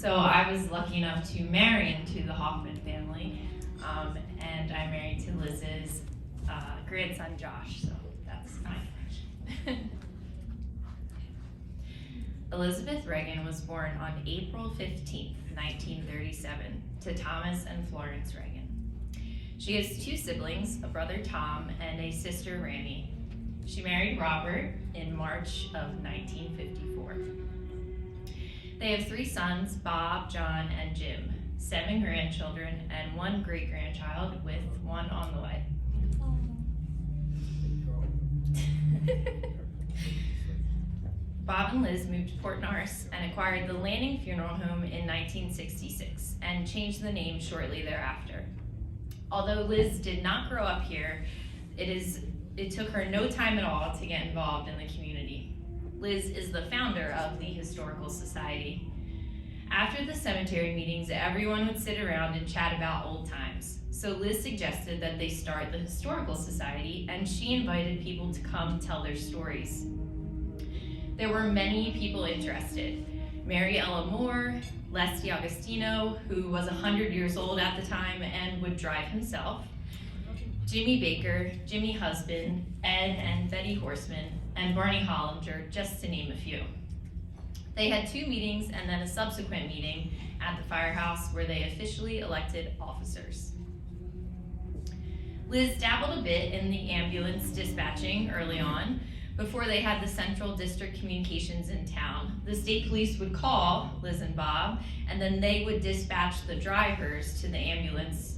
So I was lucky enough to marry into the Hoffman family, and I'm married to Liz's grandson, Josh, so that's my connection. Elizabeth Reagan was born on April 15th, 1937, to Thomas and Florence Reagan. She has two siblings, a brother Tom and a sister Rami. She married Robert in March of 1954. They have 3 sons, Bob, John, and Jim, 7 grandchildren, and 1 great-grandchild with 1 on the way. Bob and Liz moved to Port Norris and acquired the Lanning Funeral Home in 1966 and changed the name shortly thereafter. Although Liz did not grow up here, it took her no time at all to get involved in the community. Liz is the founder of the Historical Society. After the cemetery meetings, everyone would sit around and chat about old times. So Liz suggested that they start the Historical Society, and she invited people to come tell their stories. There were many people interested. Mary Ella Moore, Les D'Agostino, who was 100 years old at the time and would drive himself, Jimmy Baker, Jimmy Husband, Ed and Betty Horseman, and Barney Hollinger, just to name a few. They had 2 meetings and then a subsequent meeting at the firehouse where they officially elected officers. Liz dabbled a bit in the ambulance dispatching early on, before they had the Central District Communications in town. The state police would call Liz and Bob, and then they would dispatch the drivers of the ambulance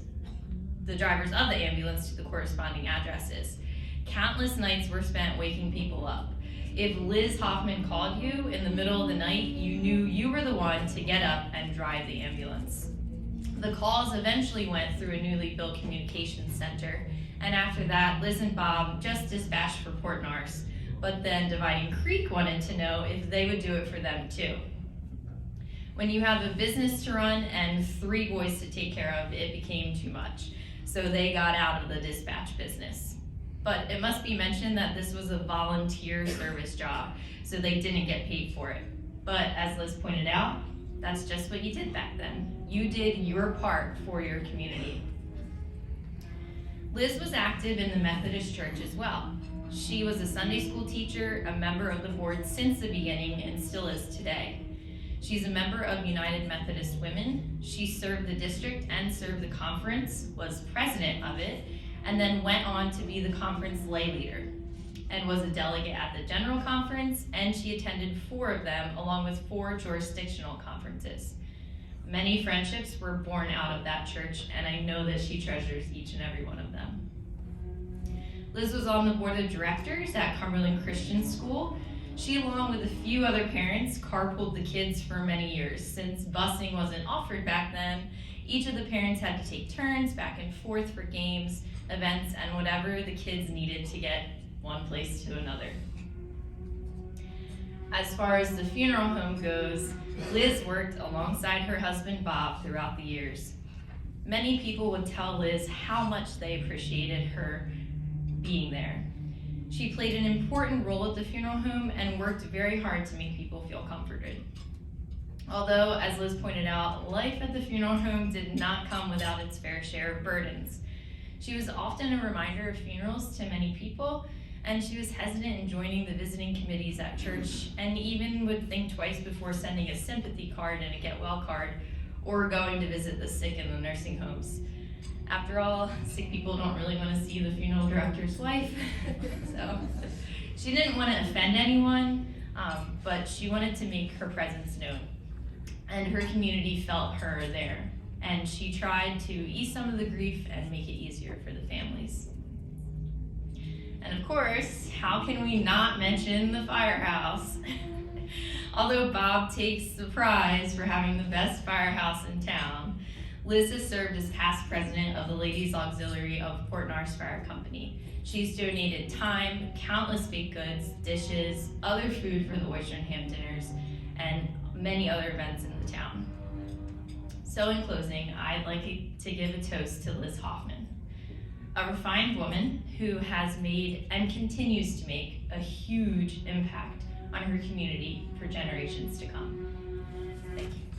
to the corresponding addresses. Countless nights were spent waking people up. If Liz Hoffman called you in the middle of the night, you knew you were the one to get up and drive the ambulance. The calls eventually went through a newly built communications center, and after that, Liz and Bob just dispatched for Port Norris, but then Dividing Creek wanted to know if they would do it for them too. When you have a business to run and 3 boys to take care of, it became too much. So they got out of the dispatch business. But it must be mentioned that this was a volunteer service job, so they didn't get paid for it. But as Liz pointed out, that's just what you did back then. You did your part for your community. Liz was active in the Methodist Church as well. She was a Sunday school teacher, a member of the board since the beginning, and still is today. She's a member of United Methodist Women. She served the district and served the conference, was president of it, and then went on to be the conference lay leader, and was a delegate at the general conference, and she attended 4 of them, along with 4 jurisdictional conferences. Many friendships were born out of that church, and I know that she treasures each and every one of them. Liz was on the board of directors at Cumberland Christian School. She, along with a few other parents, carpooled the kids for many years. Since busing wasn't offered back then, each of the parents had to take turns back and forth for games, events, and whatever the kids needed to get one place to another. As far as the funeral home goes, Liz worked alongside her husband Bob throughout the years. Many people would tell Liz how much they appreciated her being there. She played an important role at the funeral home and worked very hard to make people feel comforted. Although, as Liz pointed out, life at the funeral home did not come without its fair share of burdens. She was often a reminder of funerals to many people, and she was hesitant in joining the visiting committees at church, and even would think twice before sending a sympathy card and a get well card, or going to visit the sick in the nursing homes. After all, sick people don't really want to see the funeral director's wife. So she didn't want to offend anyone, but she wanted to make her presence known. And her community felt her there. And she tried to ease some of the grief and make it easier for the families. And of course, how can we not mention the firehouse? Although Bob takes the prize for having the best firehouse in town, Liz has served as past president of the Ladies Auxiliary of Port Norris Fire Company. She's donated time, countless baked goods, dishes, other food for the oyster and ham dinners, and many other events in the town. So in closing, I'd like to give a toast to Liz Hoffman, a refined woman who has made and continues to make a huge impact on her community for generations to come. Thank you.